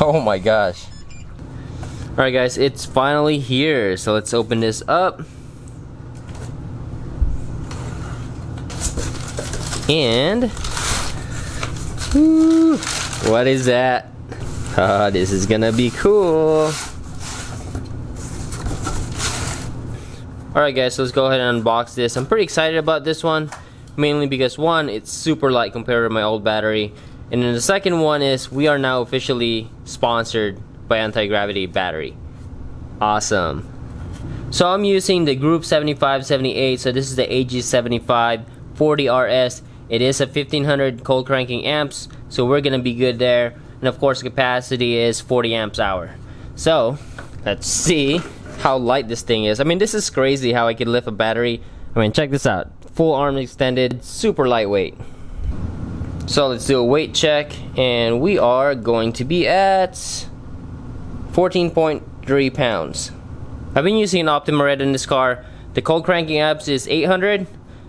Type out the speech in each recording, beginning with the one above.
Oh my gosh. Alright guys, it's finally here. So let's open this up. And whoo, what is that? This is gonna be cool. Alright guys, so let's go ahead and unbox this. I'm pretty excited about this one, mainly because one, it's super light compared to my old battery, and then the second one is we are now officially sponsored by Antigravity battery. Awesome. So I'm using the Group 7578, so this is the AG75 40RS. It is a 1500 cold cranking amps, so we're gonna be good there, and of course capacity is 40 amps hour. So let's see how light this thing is. I mean, this is crazy how I can lift a battery. I mean, check this out. Full arm extended, super lightweight. So let's do a weight check, and we are going to be at 14.3 pounds. I've been using an Optima Red in this car. The cold cranking amps is 800,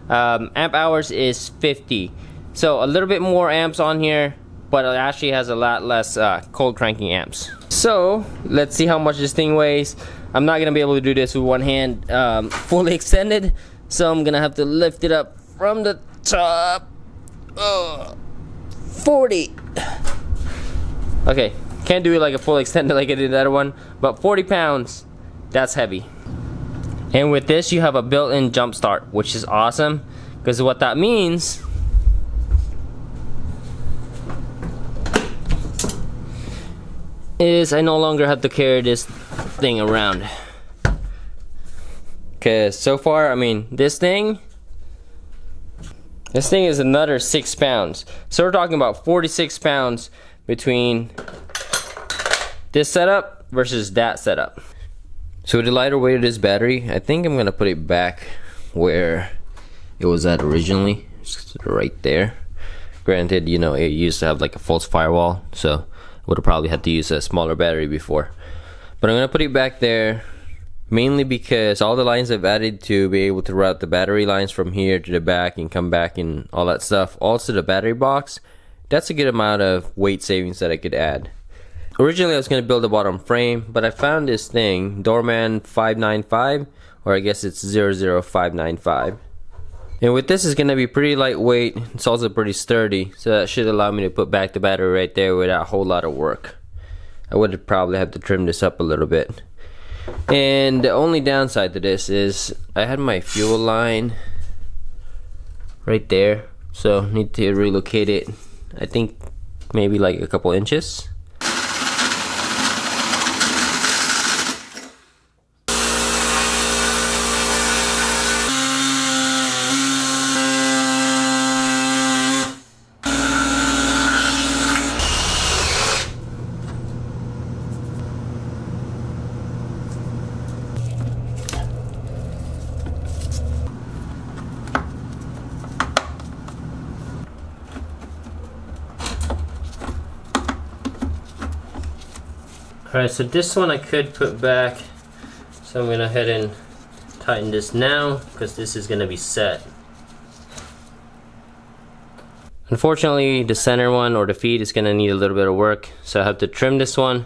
amp hours is 50. So a little bit more amps on here, but it actually has a lot less cold cranking amps. So let's see how much this thing weighs. I'm not gonna be able to do this with one hand fully extended, so I'm gonna have to lift it up from the top. 40. Okay, can't do it like a full extended like I did the other one, but 40 pounds, that's heavy. And with this you have a built-in jump start, which is awesome, because what that means is I no longer have to carry this thing around. Because so far, I mean, this thing is another 6 pounds. So we're talking about 46 pounds between this setup versus that setup. So with the lighter weight of this battery, I think I'm gonna put it back where it was at originally, just right there. Granted, you know, it used to have like a false firewall, so would have probably had to use a smaller battery before, but I'm gonna put it back there mainly because all the lines I've added to be able to route the battery lines from here to the back and come back and all that stuff, also the battery box, that's a good amount of weight savings that I could add. Originally I was gonna build a bottom frame, but I found this thing, Doorman 595, or I guess it's 00595. And with this, it's gonna be pretty lightweight. It's also pretty sturdy, so that should allow me to put back the battery right there without a whole lot of work. I would probably have to trim this up a little bit. And the only downside to this is I had my fuel line right there, so need to relocate it. I think maybe like a couple inches. Alright, so this one I could put back, so I'm gonna head and tighten this now because this is gonna be set. Unfortunately, the center one or the feed is gonna need a little bit of work, so I have to trim this one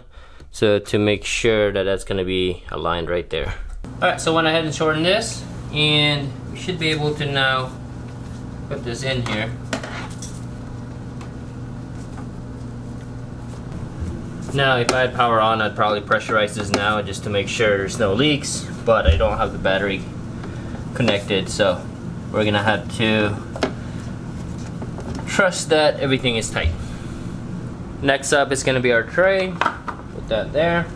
so to make sure that that's gonna be aligned right there. Alright, so I went ahead and shortened this, and we should be able to now put this in here. Now, if I had power on, I'd probably pressurize this now just to make sure there's no leaks, but I don't have the battery connected, so we're gonna have to trust that everything is tight. Next up is gonna be our tray. Put that there.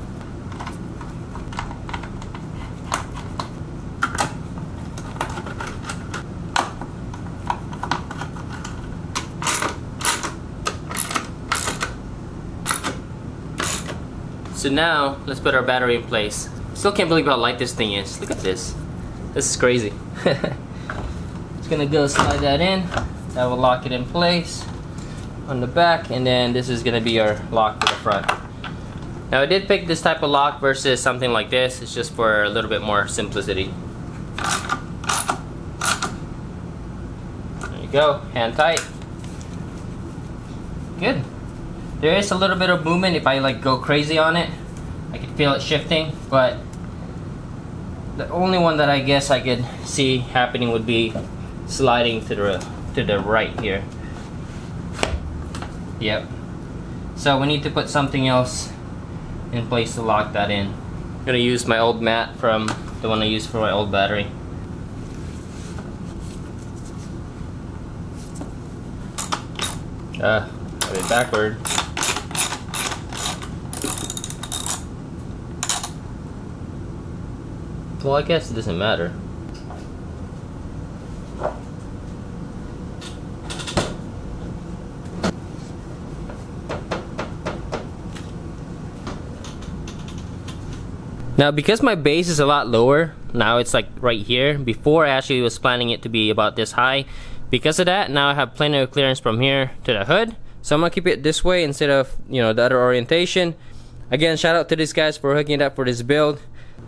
So now, let's put our battery in place. Still can't believe how light this thing is. Look at this. This is crazy. Just gonna go slide that in. That will lock it in place on the back, and then this is gonna be our lock to the front. Now I did pick this type of lock versus something like this. It's just for a little bit more simplicity. There you go, hand tight. Good. There is a little bit of movement if I like go crazy on it. I can feel it shifting, but the only one that I guess I could see happening would be sliding to the right here. Yep. So we need to put something else in place to lock that in. I'm gonna use my old mat from the one I used for my old battery. Got it backward. Well, I guess it doesn't matter. Now, because my base is a lot lower, now it's like right here. Before, I actually was planning it to be about this high. Because of that, now I have plenty of clearance from here to the hood. So I'm gonna keep it this way instead of, you know, the other orientation. Again, shout out to these guys for hooking it up for this build.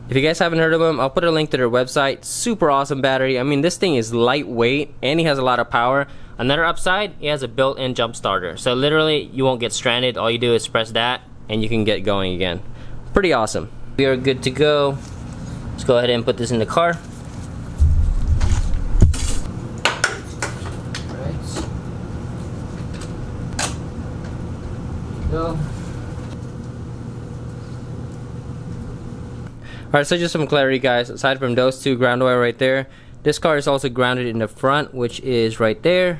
If you guys haven't heard of them, I'll put a link to their website. Super awesome battery. I mean, this thing is lightweight and it has a lot of power. Another upside, it has a built-in jump starter. So literally, you won't get stranded. All you do is press that and you can get going again. Pretty awesome. We are good to go. Let's go ahead and put this in the car. Right. Go. Alright, so just some clarity, guys. Aside from those two ground wire right there, this car is also grounded in the front, which is right there.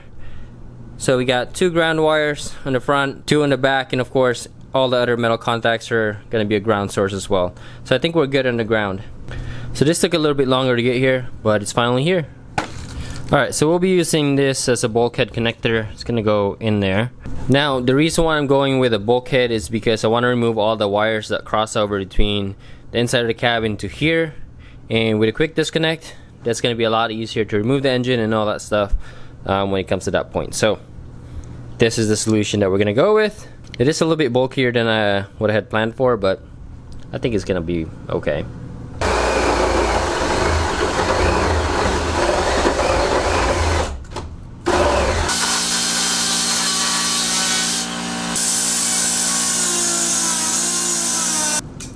So we got 2 ground wires on the front, 2 on the back, and of course all the other metal contacts are going to be a ground source as well. So I think we're good on the ground. So this took a little bit longer to get here, but it's finally here. Alright, so we'll be using this as a bulkhead connector. It's going to go in there. Now, the reason why I'm going with a bulkhead is because I want to remove all the wires that cross over between the inside of the cabin to here. And with a quick disconnect, that's going to be a lot easier to remove the engine and all that stuff when it comes to that point. So this is the solution that we're going to go with. It is a little bit bulkier than what I had planned for, but I think it's gonna be okay.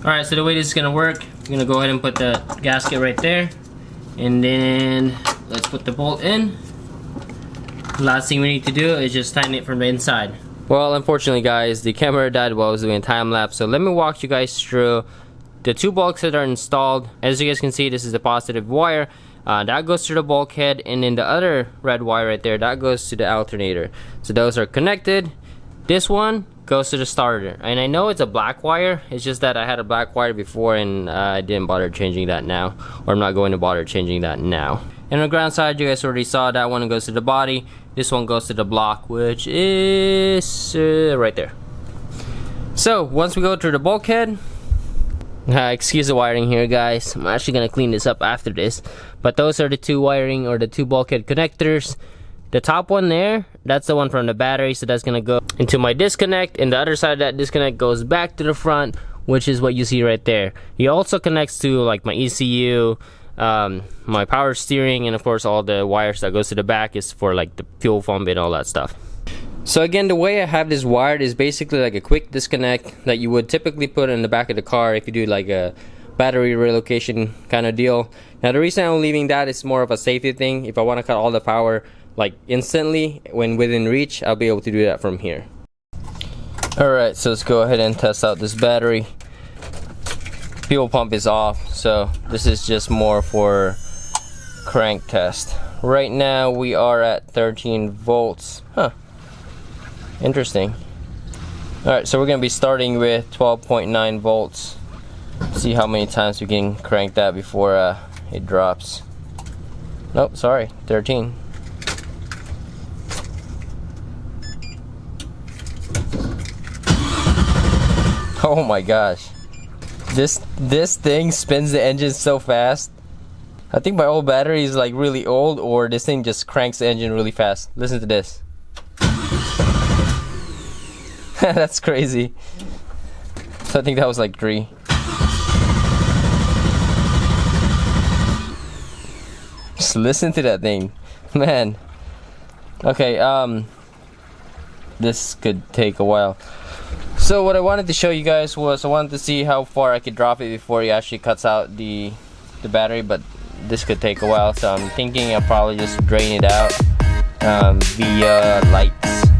Alright, so the way this is gonna work, I'm gonna go ahead and put the gasket right there, and then let's put the bolt in. Last thing we need to do is just tighten it from the inside. Well, unfortunately, guys, the camera died while I was doing time lapse, so let me walk you guys through the 2 bulks that are installed. As you guys can see, this is the positive wire that goes to the bulkhead, and then the other red wire right there, that goes to the alternator. So those are connected. This one goes to the starter, and I know it's a black wire. It's just that I had a black wire before and I didn't bother changing that now, or I'm not going to bother changing that now. And on the ground side, you guys already saw that one goes to the body. This one goes to the block, which is right there. So once we go through the bulkhead, excuse the wiring here, guys. I'm actually gonna clean this up after this. But those are the 2 wiring, or the 2 bulkhead connectors. The top one there, that's the one from the battery, so that's gonna go into my disconnect, and the other side of that disconnect goes back to the front, which is what you see right there. It also connects to like my ECU, my power steering, and of course all the wires that goes to the back is for like the fuel pump and all that stuff. So again, the way I have this wired is basically like a quick disconnect that you would typically put in the back of the car if you do like a battery relocation kind of deal. Now the reason I'm leaving that is more of a safety thing. If I want to cut all the power like instantly when within reach, I'll be able to do that from here. Alright, so let's go ahead and test out this battery. Fuel pump is off, so this is just more for crank test. Right now we are at 13 volts. Huh, interesting. Alright, so we're gonna be starting with 12.9 volts. See how many times we can crank that before it drops. Nope, sorry, 13. Oh my gosh. This thing spins the engine so fast. I think my old battery is like really old, or this thing just cranks the engine really fast. Listen to this. That's crazy. So I think that was like 3. Just listen to that thing, man. Okay, this could take a while. So what I wanted to show you guys was I wanted to see how far I could drop it before he actually cuts out the battery, but this could take a while, so I'm thinking I'll probably just drain it out via lights.